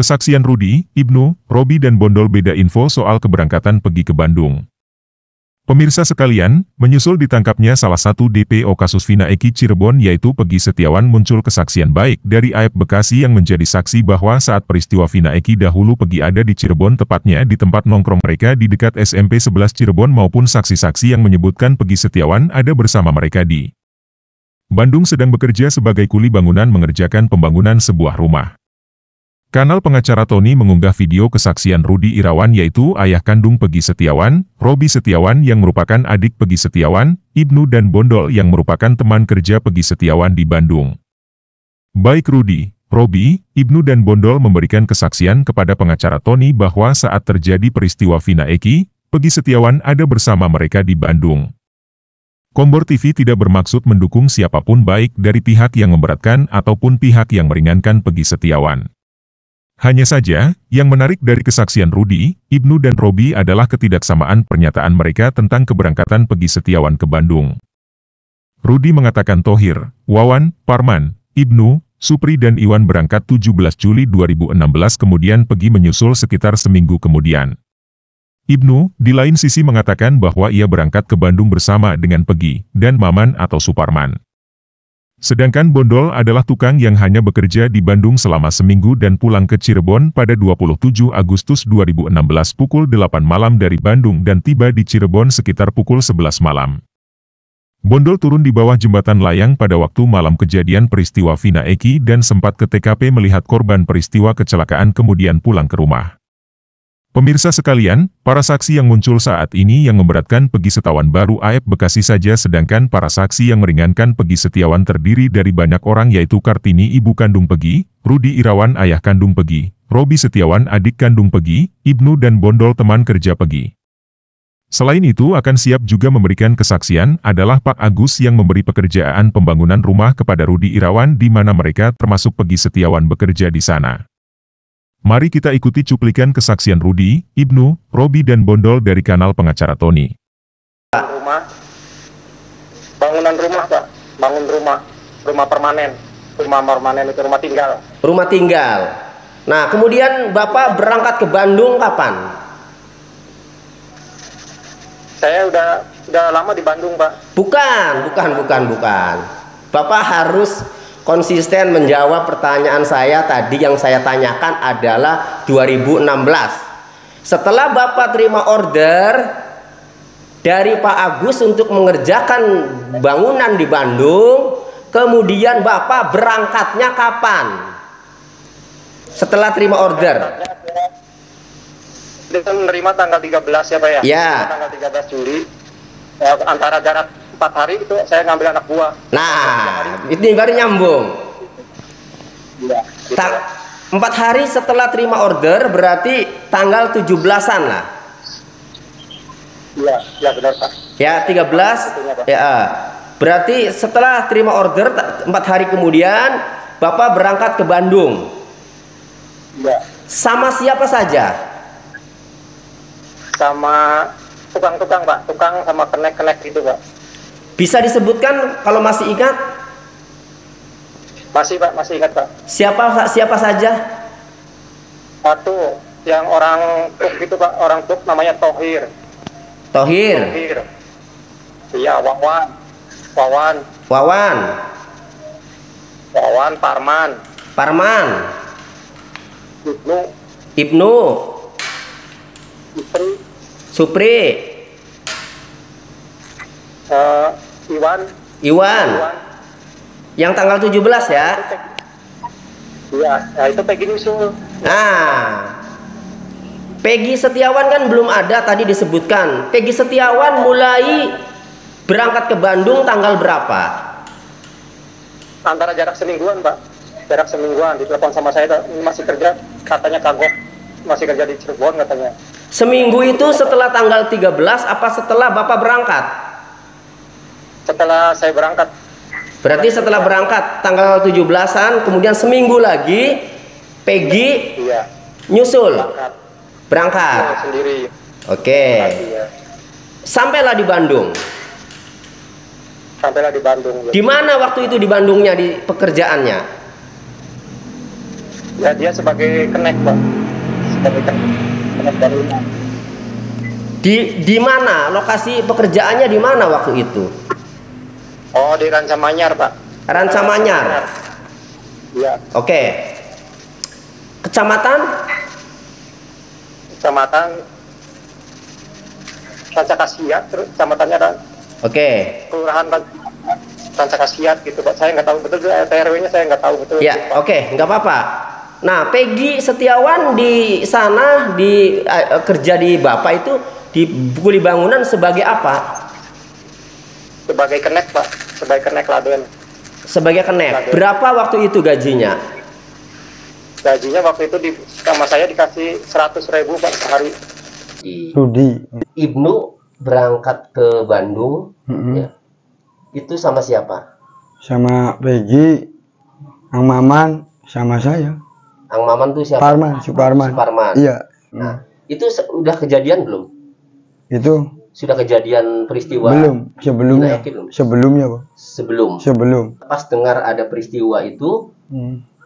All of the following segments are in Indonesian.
Kesaksian Rudi, Ibnu, Robi dan Bondol beda info soal keberangkatan Pegi ke Bandung. Pemirsa sekalian, menyusul ditangkapnya salah satu DPO kasus Vina Eki Cirebon yaitu Pegi Setiawan muncul kesaksian baik dari Aep Bekasi yang menjadi saksi bahwa saat peristiwa Vina Eki dahulu Pegi ada di Cirebon tepatnya di tempat nongkrong mereka di dekat SMP 11 Cirebon maupun saksi-saksi yang menyebutkan Pegi Setiawan ada bersama mereka di Bandung sedang bekerja sebagai kuli bangunan mengerjakan pembangunan sebuah rumah. Kanal pengacara Tony mengunggah video kesaksian Rudi Irawan yaitu ayah kandung Pegi Setiawan, Robi Setiawan yang merupakan adik Pegi Setiawan, Ibnu dan Bondol yang merupakan teman kerja Pegi Setiawan di Bandung. Baik Rudi, Robi, Ibnu dan Bondol memberikan kesaksian kepada pengacara Tony bahwa saat terjadi peristiwa Vina Eki, Pegi Setiawan ada bersama mereka di Bandung. Kombor TV tidak bermaksud mendukung siapapun baik dari pihak yang memberatkan ataupun pihak yang meringankan Pegi Setiawan. Hanya saja, yang menarik dari kesaksian Rudi, Ibnu dan Robi adalah ketidaksamaan pernyataan mereka tentang keberangkatan Pegi Setiawan ke Bandung. Rudi mengatakan Thohir, Wawan, Parman, Ibnu, Supri dan Iwan berangkat 17 Juli 2016 kemudian Pegi menyusul sekitar seminggu kemudian. Ibnu, di lain sisi mengatakan bahwa ia berangkat ke Bandung bersama dengan Pegi dan Maman atau Suparman. Sedangkan Bondol adalah tukang yang hanya bekerja di Bandung selama seminggu dan pulang ke Cirebon pada 27 Agustus 2016 pukul 8 malam dari Bandung dan tiba di Cirebon sekitar pukul 11 malam. Bondol turun di bawah jembatan layang pada waktu malam kejadian peristiwa Vina Eki dan sempat ke TKP melihat korban peristiwa kecelakaan kemudian pulang ke rumah. Pemirsa sekalian, para saksi yang muncul saat ini yang memberatkan Pegi Setiawan baru Aep Bekasi saja sedangkan para saksi yang meringankan Pegi Setiawan terdiri dari banyak orang yaitu Kartini ibu kandung Pegi, Rudi Irawan ayah kandung Pegi, Robi Setiawan adik kandung Pegi, Ibnu dan Bondol teman kerja Pegi. Selain itu akan siap juga memberikan kesaksian adalah Pak Agus yang memberi pekerjaan pembangunan rumah kepada Rudi Irawan di mana mereka termasuk Pegi Setiawan bekerja di sana. Mari kita ikuti cuplikan kesaksian Rudi, Ibnu, Robi dan Bondol dari kanal pengacara Tony. Bangunan rumah Pak, bangun rumah permanen itu rumah tinggal. Rumah tinggal. Nah kemudian Bapak berangkat ke Bandung kapan? Saya udah lama di Bandung Pak. Bukan. Bapak harus konsisten menjawab pertanyaan saya tadi yang saya tanyakan adalah 2016. Setelah Bapak terima order dari Pak Agus untuk mengerjakan bangunan di Bandung, kemudian Bapak berangkatnya kapan? Setelah terima order. Dia menerima tanggal 13 ya Pak ya? Ya. Tanggal 13 Juli. Antara jarak 4 hari itu saya ngambil anak buah. Nah, ini baru nyambung. Ya, gitu. 4 hari setelah terima order berarti tanggal 17-an lah. Iya benar Pak. Ya 13. Ya. Berarti setelah terima order 4 hari kemudian Bapak berangkat ke Bandung. Iya. Sama siapa saja? Sama tukang-tukang Pak, tukang sama kenek-kenek gitu Pak. Bisa disebutkan kalau masih ingat? Masih Pak, masih ingat Pak. Siapa saja? Satu yang orang Tuk gitu Pak, orang Tuk namanya Thohir. Iya, Wawan, Parman, Ibnu, Supri, Iwan. Yang tanggal 17 ya? Iya, nah itu Pegi nyusul. Nah, Pegi Setiawan kan belum ada tadi disebutkan. Pegi Setiawan mulai berangkat ke Bandung tanggal berapa? Antara jarak semingguan Pak. Jarak semingguan, ditelepon sama saya, masih kerja, katanya kagok, masih kerja di Cirebon katanya. Seminggu itu setelah tanggal 13 apa setelah Bapak berangkat? Setelah saya berangkat. Berarti setelah berangkat tanggal 17-an, kemudian seminggu lagi Pegi nyusul berangkat sendiri. Oke. Sampailah di Bandung. Sampailah di Bandung. Di mana waktu itu di Bandungnya di pekerjaannya? Ya dia sebagai kenek Pak, sebagai kenek bangunan. Di mana lokasi pekerjaannya, di mana waktu itu? Oh di Rancamanyar Pak. Rancamanyar. Iya. Oke. Kecamatan Rancakasiat, terus kecamatannya ada Oke. kelurahan Rancakasiat gitu Pak. Saya nggak tahu betul RW-nya, saya nggak tahu betul. Ya, oke, nggak apa-apa. Nah, Peggy Setiawan di sana kerja di Bapak itu di kuli bangunan sebagai apa? Sebagai kenek Pak, sebagai kenek laden. Sebagai kenek. Berapa waktu itu gajinya? Gajinya waktu itu sama saya dikasih 100.000 Pak sehari. Rudi. Ibnu berangkat ke Bandung, ya. Itu sama siapa? Sama Peggy, Ang Maman, sama saya. Ang Maman tuh siapa? Suparman. Iya. Nah, itu udah kejadian belum? Itu Sudah kejadian peristiwa? belum, sebelumnya. Sebelumnya, Pak. Sebelum. Pas dengar ada peristiwa itu,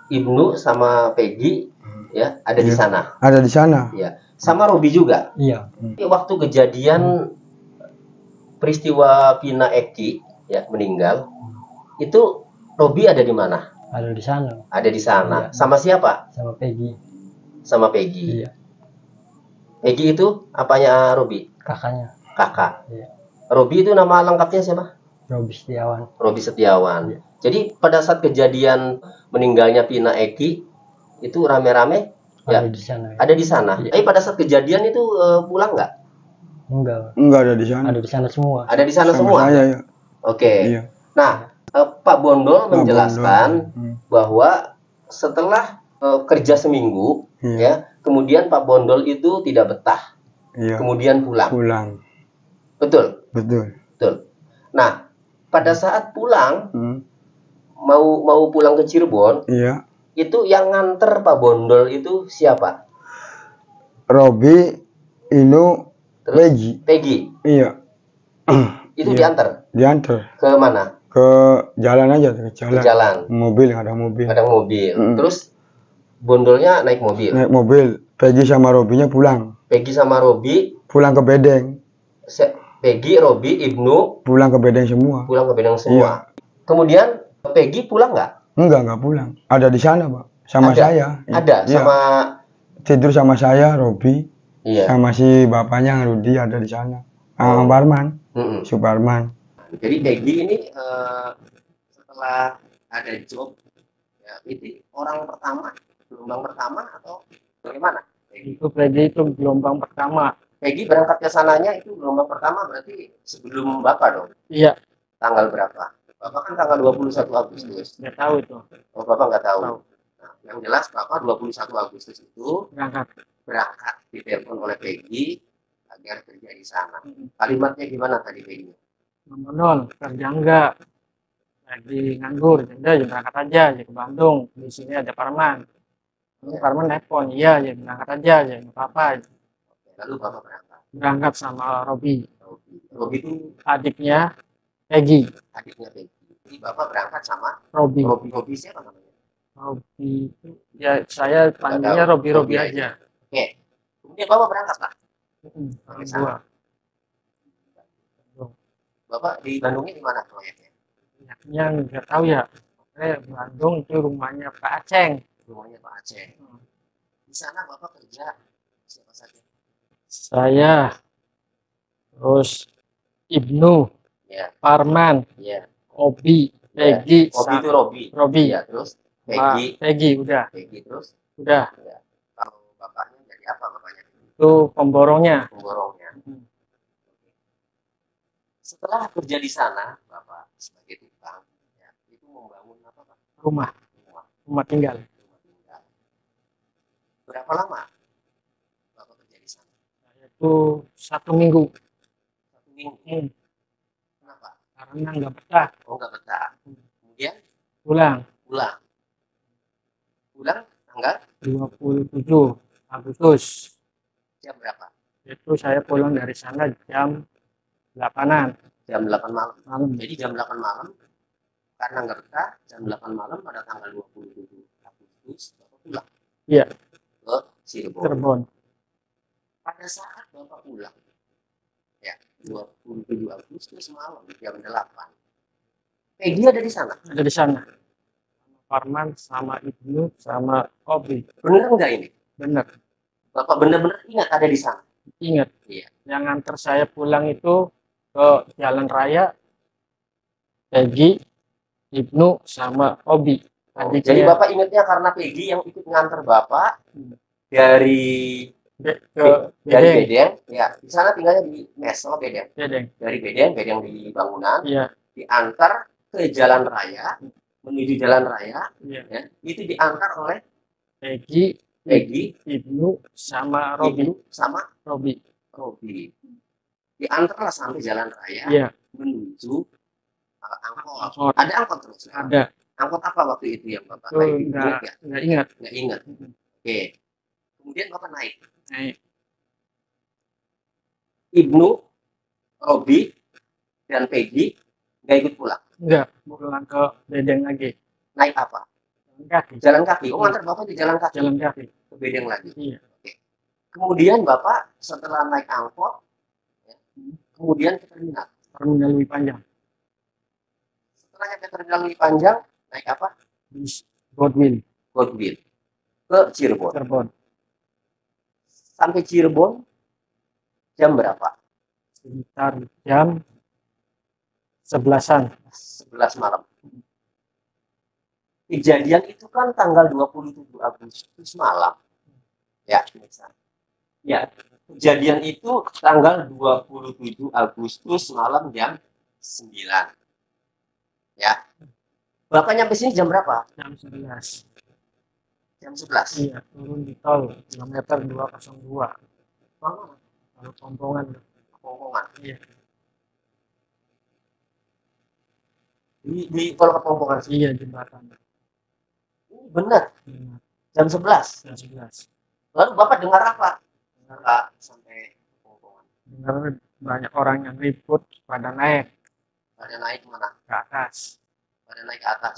Ibnu sama Peggy ya ada di sana. Ada di sana. Ya. Sama Robi juga. Iya. Waktu kejadian peristiwa Pina Eki ya meninggal, itu Robi ada di mana? Ada di sana. Ada di sana. Iya. Sama siapa? Sama Peggy. Sama Peggy. Iya. Peggy itu apanya Robi? Kakaknya. Kakak. Iya. Robi itu nama lengkapnya siapa? Robi Setiawan. Robi Setiawan. Iya. Jadi pada saat kejadian meninggalnya Pina Eki itu rame-rame ya Ada di sana. Ya. ada di sana. Iya. Tapi pada saat kejadian itu pulang nggak? Enggak ada di sana. Ada di sana semua. Ada di sana Sama semua. saya, ya. Oke. Iya. Nah, Pak Bondol menjelaskan Bondol. bahwa setelah kerja seminggu, Iya. ya, kemudian Pak Bondol itu tidak betah, Iya. kemudian pulang. Betul, Betul. betul. Nah, pada saat pulang Hmm. mau pulang ke Cirebon, Iya. itu yang nganter Pak Bondol itu siapa? Robi, Inu, Terus Peggy. Peggy. Iya. Itu Iya. diantar Diantar ke mana? ke jalan aja, ke jalan. Ke jalan. Mobil, ada mobil. Ada mobil. Mm. Terus Bondolnya naik mobil. Naik mobil. Peggy sama Robinya pulang. Peggy sama Robi, Pulang ke Bedeng. Peggy, Robi, Ibnu Pulang ke Bedeng semua. pulang ke Bedeng semua. Iya. Kemudian Peggy pulang nggak? Enggak pulang. Ada di sana, Pak. Sama Ada? saya. Ada Iya. sama Tidur sama saya, Robi. iya. Sama si bapaknya, Rudi, ada di sana. Ang Parman, Mm-mm. Suparman. Jadi Peggy ini setelah ada job, ya, itu orang pertama, gelombang pertama atau bagaimana? Peggy. Peggy itu gelombang pertama. Peggy berangkat ke sananya itu gelombang pertama berarti sebelum Bapak dong? Iya. Tanggal berapa? Bapak kan tanggal 21 Agustus. Nggak tahu itu. Oh, Bapak nggak tahu. Tahu. Nah, yang jelas Bapak 21 Agustus itu berangkat ditelepon oleh Peggy agar kerja di sana. Kalimatnya gimana tadi Peggy? Bondol, kerja enggak? Lagi nganggur, udah ya berangkat aja ke Bandung. Di sini ada Parman. Parman telepon, iya ya berangkat aja nggak apa-apa. Lalu Bapak berangkat. Berangkat sama Robi, Robi itu adiknya Peggy. adiknya Peggy. Jadi Bapak berangkat sama Robi. Robi siapa namanya? Robi itu ya saya panggilnya tahu. Robi Robi aja. Oke. Kemudian Bapak berangkat Pak. Orang tua. Bapak di Bandungnya di mana proyeknya? Yang nggak tahu ya. Bandung itu rumahnya Pak Aceng. Rumahnya Pak Aceh. Di sana Bapak kerja siapa saja? Saya, terus Ibnu, Ya, Parman, ya. Obi, Peggy, Robi itu Robi. Robi, Ya, terus Peggy. Peggy udah, Peggy terus. udah. Ya. Kalau bapaknya jadi apa bapaknya? Itu pemborongnya. Pemborongnya. Setelah kerja di sana, Bapak sebagai tukang, ya, itu membangun apa Pak? Rumah tinggal. Rumah tinggal. Berapa lama Bapak kerja di sana? Saya itu 1 minggu. 1 minggu. Kenapa? Karena nggak betah. Oh, nggak betah. Kemudian Pulang pulang. Pulang tanggal 27 Agustus. jam berapa? Itu saya pulang dari sana jam 8-an Jam 8 malam. malam. Jadi jam 8 malam, karena nggak betah, jam 8 malam pada tanggal 27 Agustus, Bapak pulang. Iya. ke Cirebon. Cirebon. Pada saat Bapak pulang, ya 27 Agustus malam jam 8, Peggy ada di sana. Ada di sana. Parman sama Ibnu sama Obi. Bener nggak ini? Bener. Bapak bener-bener ingat ada di sana? Ingat. Iya. Yang nganter saya pulang itu ke jalan raya Peggy, Ibnu sama Obi. Oh, jadi Adiknya Bapak ingatnya karena Peggy yang ikut nganter Bapak dari ke dari Bedeng. Bedeng, ya di sana tinggalnya di mes sama Bedeng. Bedeng. Dari Bedeng di bangunan, Iya. diantar ke jalan raya, menuju jalan raya, Iya. ya, itu diantar oleh Peggy, Peggy, Ibnu sama Robi. Ibnu sama Robi. Robi. Diantarlah sampai jalan raya Iya. menuju angkot. Angkot. Ada angkot terus. Ada. Angkot apa waktu itu yang Bapak Itu naik? nggak Ya? ingat. Nggak ingat. Oke. Kemudian Bapak naik. Naik. Ibnu, Robi, dan Peggy nggak ikut pulang. Enggak, pulang ke Bedeng lagi. Naik apa? Jalan kaki. Jalan kaki. Oh, ngantar Bapak di jalan kaki. Jalan kaki. Ke Bedeng lagi. Iya. Kemudian Bapak setelah naik angkot, ya, kemudian ke terminal. Terminal lebih panjang. Setelah nyampe terminal lebih panjang, naik apa? Bis Godwill. Godwill. Ke Cirebon. Cirebon. Sampai Cirebon jam berapa? Sekitar jam 11-an. 11 malam. Kejadian itu kan tanggal 27 Agustus malam. Ya, bisa. Ya, kejadian itu tanggal 27 Agustus malam jam 9. Ya. Bapak nyampe sini jam berapa? Jam 11. Jam 11. Iya, turun di tol kilometer 202. Oh, Lalu Pompongan. Pongpongan. Iya. Di tol Pongpongan sih. Iya, jembatan. Ini benar. Iya, Jam 11. jam 11. Lalu Bapak dengar apa? Dengar sampai Pongpongan. Dengar banyak orang yang ribut pada naik Pada naik mana? ke atas. Pada naik ke atas.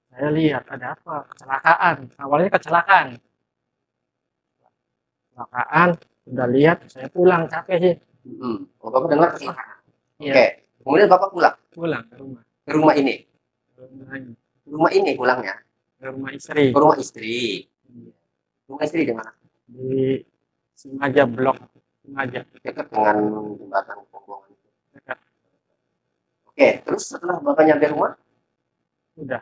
Saya lihat ada apa? Kecelakaan. Awalnya kecelakaan. Kecelakaan. Udah lihat, saya pulang capek sih. Oh, Bapak dengar kecelakaan. Iya. Oke. Kemudian Bapak pulang Pulang ke rumah. ke rumah ini. Ke rumah ini. Ke rumah ini pulangnya. Ke rumah istri. Ke rumah istri. Rumah istri di mana? Di Simaja Blok. Simaja. Dekat dengan jembatan Pongpongan. Dekat. Oke. Terus setelah Bapak nyampe rumah, Udah.